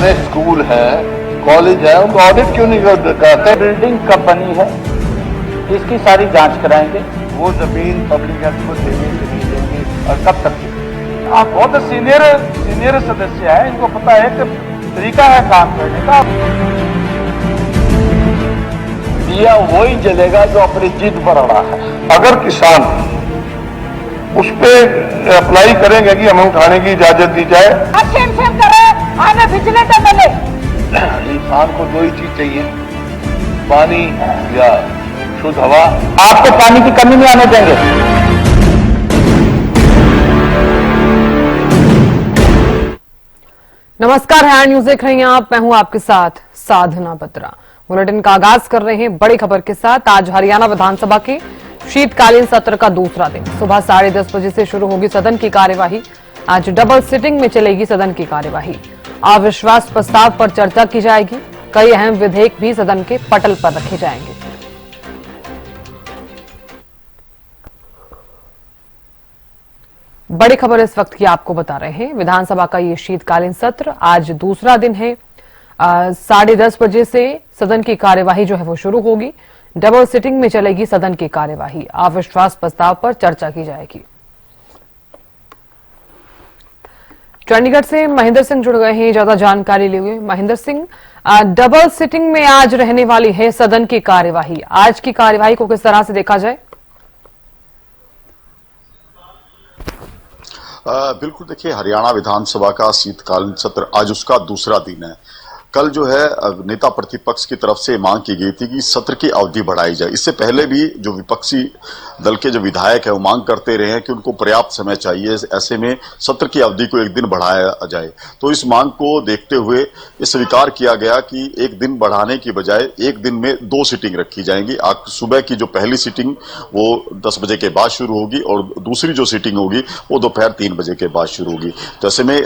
जितने स्कूल है, कॉलेज है, उनको ऑडिट क्यों नहीं करते? बिल्डिंग कब बनी है इसकी सारी जांच कराएंगे। वो जमीन पब्लिक हेल्थ को देंगे कि नहीं देंगे और कब तक? आप बहुत सीनियर सदस्य हैं, इनको पता है कि तरीका है काम करने का। दिया वही जलेगा जो अपनी जिद पर अड़ा है। अगर किसान उस पे अप्लाई करेंगे कि हमें उठाने की इजाजत दी जाए, हमें विजिलेंस मिले। इंसान को दो ही चीज चाहिए, पानी या शुद्ध हवा। आपको पानी की कमी नहीं आने देंगे। नमस्कार, हैंड न्यूज देख रही हैं आप। मैं हूं आपके साथ साधना बत्रा। बुलेटिन का आगाज कर रहे हैं बड़ी खबर के साथ। आज हरियाणा विधानसभा के शीतकालीन सत्र का दूसरा दिन सुबह 10:30 बजे से शुरू होगी सदन की कार्यवाही। आज डबल सिटिंग में चलेगी सदन की कार्यवाही। अविश्वास प्रस्ताव पर चर्चा की जाएगी। कई अहम विधेयक भी सदन के पटल पर रखे जाएंगे। बड़ी खबर इस वक्त की आपको बता रहे हैं। विधानसभा का ये शीतकालीन सत्र आज दूसरा दिन है। 10:30 बजे से सदन की कार्यवाही जो है वो शुरू होगी। डबल सिटिंग में चलेगी सदन की कार्यवाही। अविश्वास प्रस्ताव पर चर्चा की जाएगी। चंडीगढ़ से महेंद्र सिंह जुड़ गए हैं ज्यादा जानकारी लिए हुए। महेंद्र सिंह, डबल सिटिंग में आज रहने वाली है सदन की कार्यवाही। आज की कार्यवाही को किस तरह से देखा जाए? बिल्कुल, देखिए, हरियाणा विधानसभा का शीतकालीन सत्र आज उसका दूसरा दिन है। कल जो है नेता प्रतिपक्ष की तरफ से मांग की गई थी कि सत्र की अवधि बढ़ाई जाए। इससे पहले भी जो विपक्षी दल के जो विधायक है वो मांग करते रहे हैं कि उनको पर्याप्त समय चाहिए, ऐसे में सत्र की अवधि को एक दिन बढ़ाया जाए। तो इस मांग को देखते हुए ये स्वीकार किया गया कि एक दिन बढ़ाने की बजाय एक दिन में 2 सीटिंग रखी जाएंगी। आज सुबह की जो पहली सीटिंग वो 10 बजे के बाद शुरू होगी और दूसरी जो सीटिंग होगी वो दोपहर 3 बजे के बाद शुरू होगी। तो ऐसे में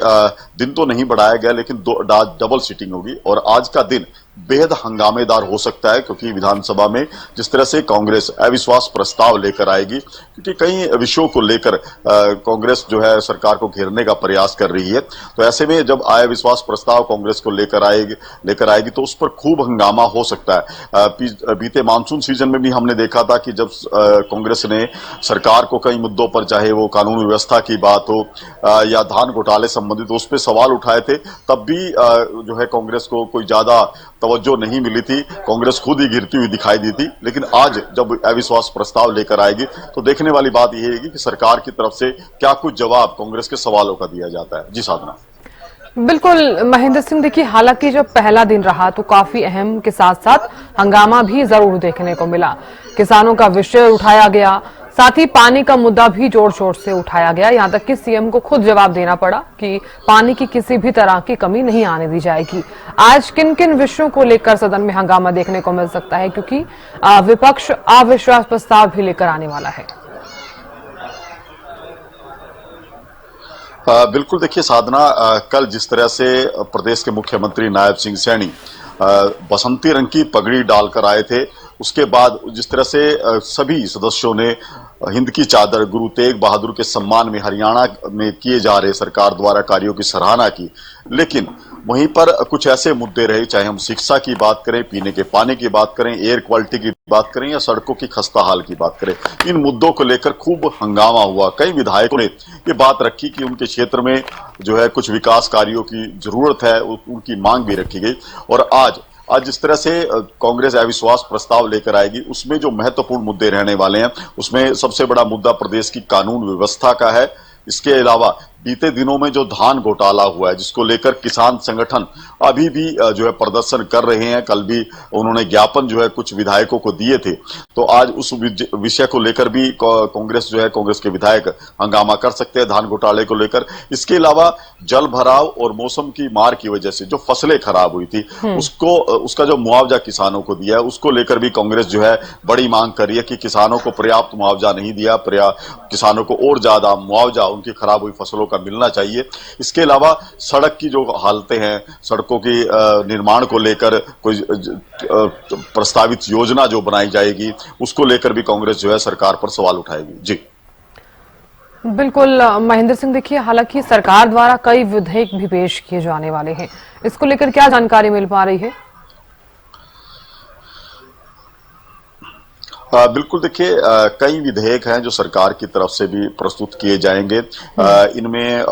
दिन तो नहीं बढ़ाया गया, लेकिन डबल सीटिंग होगी। और आज का दिन बेहद हंगामेदार हो सकता है, क्योंकि विधानसभा में जिस तरह से कांग्रेस अविश्वास प्रस्ताव लेकर आएगी, क्योंकि कई विषयों को लेकर कांग्रेस जो है सरकार को घेरने का प्रयास कर रही है। तो ऐसे में जब अविश्वास प्रस्ताव कांग्रेस को लेकर आएगी तो उस पर खूब हंगामा हो सकता है। बीते मानसून सीजन में भी हमने देखा था कि जब कांग्रेस ने सरकार को कई मुद्दों पर, चाहे वो कानून व्यवस्था की बात हो या धान घोटाले संबंधित, उस पर सवाल उठाए थे, तब भी जो है कांग्रेस को कोई ज्यादा तवज्जो नहीं मिली थी। कांग्रेस खुद ही गिरती हुई दिखाई दी थी। लेकिन आज जब अविश्वास प्रस्ताव लेकर आएगी तो देखने वाली बात यह है कि सरकार की तरफ से क्या कुछ जवाब कांग्रेस के सवालों का दिया जाता है। जी साधना। बिल्कुल महेंद्र सिंह, देखिए, हालांकि जब पहला दिन रहा तो काफी अहम के साथ साथ हंगामा भी जरूर देखने को मिला। किसानों का विषय उठाया गया, साथ ही पानी का मुद्दा भी जोर शोर से उठाया गया। यहां तक कि सीएम को खुद जवाब देना पड़ा कि पानी की किसी भी तरह की कमी नहीं आने दी जाएगी। आज किन किन विषयों को लेकर सदन में हंगामा देखने को मिल सकता है, क्योंकि विपक्ष अविश्वास प्रस्ताव भी लेकर आने वाला है? बिल्कुल, देखिए साधना, कल जिस तरह से प्रदेश के मुख्यमंत्री नायब सिंह सैनी बसंती रंग की पगड़ी डालकर आए थे, उसके बाद जिस तरह से सभी सदस्यों ने हिंद की चादर गुरु तेग बहादुर के सम्मान में हरियाणा में किए जा रहे सरकार द्वारा कार्यों की सराहना की, लेकिन वहीं पर कुछ ऐसे मुद्दे रहे, चाहे हम शिक्षा की बात करें, पीने के पानी की बात करें, एयर क्वालिटी की बात करें या सड़कों की खस्ता हाल की बात करें, इन मुद्दों को लेकर खूब हंगामा हुआ। कई विधायकों ने ये बात रखी कि उनके क्षेत्र में जो है कुछ विकास कार्यों की जरूरत है, उनकी मांग भी रखी गई। और आज जिस तरह से कांग्रेस अविश्वास प्रस्ताव लेकर आएगी, उसमें जो महत्वपूर्ण मुद्दे रहने वाले हैं, उसमें सबसे बड़ा मुद्दा प्रदेश की कानून व्यवस्था का है। इसके अलावा बीते दिनों में जो धान घोटाला हुआ है, जिसको लेकर किसान संगठन अभी भी जो है प्रदर्शन कर रहे हैं। कल भी उन्होंने ज्ञापन जो है कुछ विधायकों को दिए थे। तो आज उस विषय को लेकर भी कांग्रेस जो है, कांग्रेस के विधायक हंगामा कर सकते हैं धान घोटाले को लेकर। इसके अलावा जल भराव और मौसम की मार की वजह से जो फसलें खराब हुई थी, उसका जो मुआवजा किसानों को दिया है, उसको लेकर भी कांग्रेस जो है बड़ी मांग कर रही है कि किसानों को पर्याप्त मुआवजा नहीं दिया, किसानों को और ज्यादा मुआवजा उनकी खराब हुई फसलों का मिलना चाहिए। इसके अलावा सड़क की जो हालतें हैं, सड़कों के निर्माण को लेकर कोई प्रस्तावित योजना जो बनाई जाएगी, उसको लेकर भी कांग्रेस जो है सरकार पर सवाल उठाएगी। जी बिल्कुल महेंद्र सिंह, देखिए हालांकि सरकार द्वारा कई विधेयक भी पेश किए जाने वाले हैं, इसको लेकर क्या जानकारी मिल पा रही है? बिल्कुल, देखिए कई विधेयक हैं जो सरकार की तरफ से भी प्रस्तुत किए जाएंगे। इनमें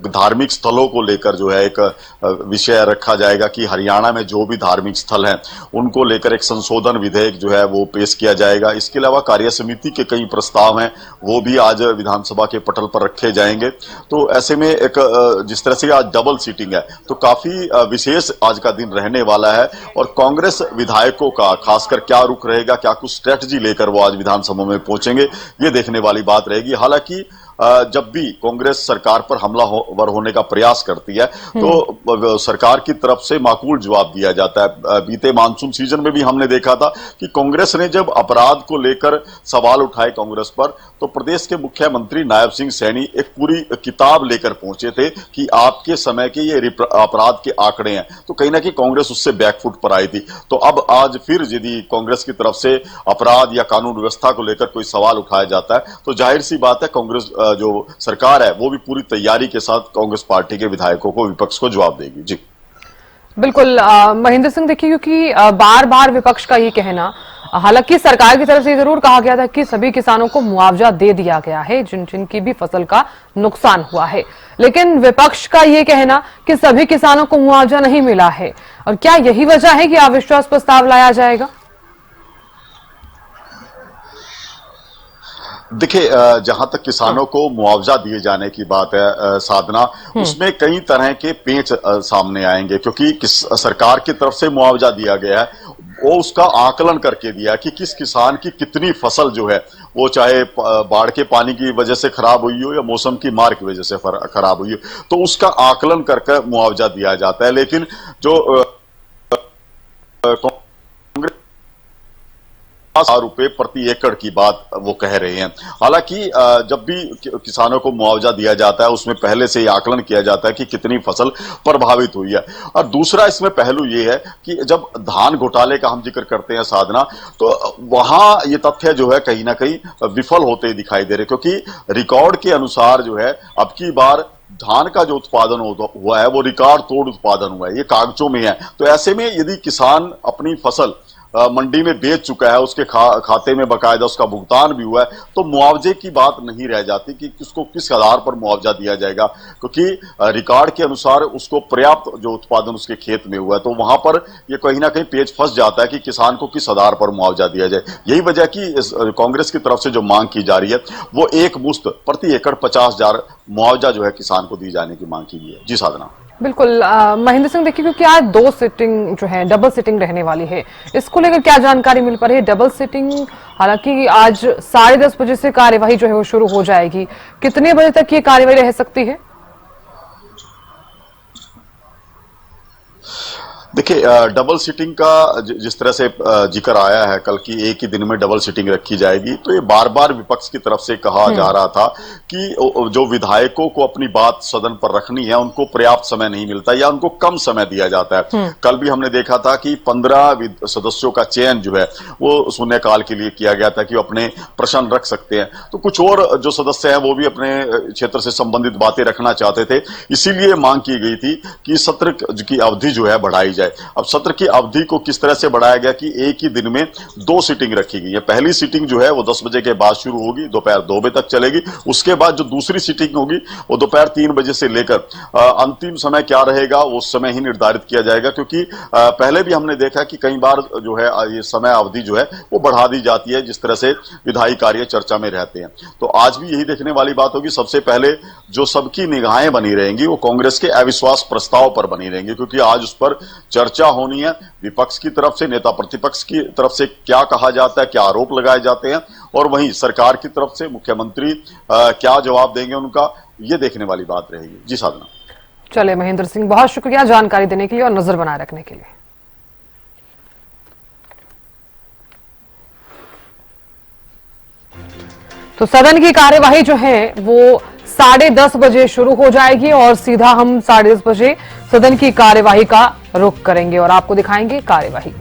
धार्मिक स्थलों को लेकर जो है एक विषय रखा जाएगा कि हरियाणा में जो भी धार्मिक स्थल हैं उनको लेकर एक संशोधन विधेयक जो है वो पेश किया जाएगा। इसके अलावा कार्य समिति के कई प्रस्ताव हैं वो भी आज विधानसभा के पटल पर रखे जाएंगे। तो ऐसे में एक जिस तरह से आज डबल सीटिंग है तो काफी विशेष आज का दिन रहने वाला है और कांग्रेस विधायकों का खासकर क्या रुख रहेगा, क्या कुछ स्ट्रेटजी लेकर वो आज विधानसभा में पहुंचेंगे, ये देखने वाली बात रहेगी। हालांकि जब भी कांग्रेस सरकार पर हमलावर होने का प्रयास करती है तो सरकार की तरफ से माकूल जवाब दिया जाता है। बीते मानसून सीजन में भी हमने देखा था कि कांग्रेस ने जब अपराध को लेकर सवाल उठाए कांग्रेस पर तो प्रदेश के मुख्यमंत्री नायब सिंह सैनी एक पूरी किताब लेकर पहुंचे थे कि आपके समय के ये अपराध के आंकड़े हैं। तो कहीं ना कहीं कांग्रेस उससे बैकफुट पर आई थी। तो अब आज फिर यदि कांग्रेस की तरफ से अपराध या कानून व्यवस्था को लेकर कोई सवाल उठाया जाता है तो जाहिर सी बात है कांग्रेस जो सरकार है वो भी पूरी तैयारी के साथ कांग्रेस पार्टी के विधायकों को, विपक्ष को जवाब देगी। जी बिल्कुल महेंद्र सिंह, देखिए क्योंकि बार बार विपक्ष का ये कहना, हालांकि सरकार की तरफ से जरूर कहा गया था कि सभी किसानों को मुआवजा दे दिया गया है जिनकी भी फसल का नुकसान हुआ है, लेकिन विपक्ष का ये कहना कि सभी किसानों को मुआवजा नहीं मिला है। और क्या यही वजह है कि अविश्वास प्रस्ताव लाया जाएगा? देखिए, जहां तक किसानों को मुआवजा दिए जाने की बात है साधना, उसमें कई तरह के पेच सामने आएंगे क्योंकि सरकार की तरफ से मुआवजा दिया गया है वो उसका आकलन करके दिया कि किस किसान की कितनी फसल जो है वो चाहे बाढ़ के पानी की वजह से खराब हुई हो या मौसम की मार की वजह से खराब हुई हो, तो उसका आकलन करके मुआवजा दिया जाता है। लेकिन जो ₹1000 प्रति एकड़ की बात वो कह रहे हैं। हालांकि जब भी किसानों को मुआवजा दिया जाता है उसमें पहले से ही आकलन किया जाता है कि कितनी फसल प्रभावित हुई है। और दूसरा इसमें पहलू ये है कि जब धान घोटाले का हम जिक्र करते हैं साधना, तो वहां ये तथ्य जो है कहीं ना कहीं विफल होते दिखाई दे रहे, क्योंकि रिकॉर्ड के अनुसार जो है अब की बार धान का जो उत्पादन हुआ है वो रिकॉर्ड तोड़ उत्पादन हुआ है, ये कागजों में है। तो ऐसे में यदि किसान अपनी फसल मंडी में बेच चुका है, उसके खाते में बकायदा उसका भुगतान भी हुआ है, तो मुआवजे की बात नहीं रह जाती कि उसको किस आधार पर मुआवजा दिया जाएगा, क्योंकि रिकॉर्ड के अनुसार उसको पर्याप्त जो उत्पादन उसके खेत में हुआ है। तो वहां पर ये कहीं ना कहीं पेच फंस जाता है कि किसान को किस आधार पर मुआवजा दिया जाए। यही वजह कि कांग्रेस की तरफ से जो मांग की जा रही है वो एक मुश्त प्रति एकड़ 50,000 मुआवजा जो है किसान को दी जाने की मांग की गई है। जी साधना। बिल्कुल महेंद्र सिंह, देखिए क्योंकि आज 2 सिटिंग जो है डबल सिटिंग रहने वाली है, इसको लेकर क्या जानकारी मिल पा रही है? डबल सिटिंग, हालांकि आज 10:30 बजे से कार्यवाही जो है वो शुरू हो जाएगी, कितने बजे तक ये कार्यवाही रह सकती है? देखिए, डबल सीटिंग का जिस तरह से जिक्र आया है कल की एक ही दिन में डबल सीटिंग रखी जाएगी, तो ये बार बार विपक्ष की तरफ से कहा जा रहा था कि जो विधायकों को अपनी बात सदन पर रखनी है उनको पर्याप्त समय नहीं मिलता या उनको कम समय दिया जाता है। कल भी हमने देखा था कि 15 सदस्यों का चयन जो है वो शून्यकाल के लिए किया गया था कि वो अपने प्रश्न रख सकते हैं। तो कुछ और जो सदस्य हैं वो भी अपने क्षेत्र से संबंधित बातें रखना चाहते थे, इसीलिए मांग की गई थी कि सत्र की अवधि जो है बढ़ाई जाए। अब सत्र की अवधि को किस तरह से बढ़ाया गया कि एक ही दिन में 2 सीटिंग रखी गई है। पहली सीटिंग जो है वो 10 बजे के बाद शुरू होगी, दोपहर 2 बजे तक चलेगी। उसके बाद जो दूसरी सीटिंग होगी वो दोपहर 3 बजे से लेकर अंतिम समय क्या रहेगा वो समय ही निर्धारित किया जाएगा, क्योंकि पहले भी हमने देखा कि कई बार जो है ये समय अवधि जो है वो बढ़ा दी जाती है जिस तरह से विधायी कार्य चर्चा में रहते हैं। तो आज भी यही देखने वाली बात होगी। सबसे पहले जो सबकी निगाहें बनी रहेंगी वो कांग्रेस के अविश्वास प्रस्ताव पर बनी रहेंगी, क्योंकि आज उस पर चर्चा होनी है। विपक्ष की तरफ से, नेता प्रतिपक्ष की तरफ से क्या कहा जाता है, क्या आरोप लगाए जाते हैं, और वहीं सरकार की तरफ से मुख्यमंत्री क्या जवाब देंगे उनका, ये देखने वाली बात रहेगी। जी साधना। चले महेंद्र सिंह, बहुत शुक्रिया जानकारी देने के लिए और नजर बनाए रखने के लिए। तो सदन की कार्यवाही जो है वो 10:30 बजे शुरू हो जाएगी और सीधा हम 10:30 बजे सदन की कार्यवाही का रुख करेंगे और आपको दिखाएंगे कार्यवाही।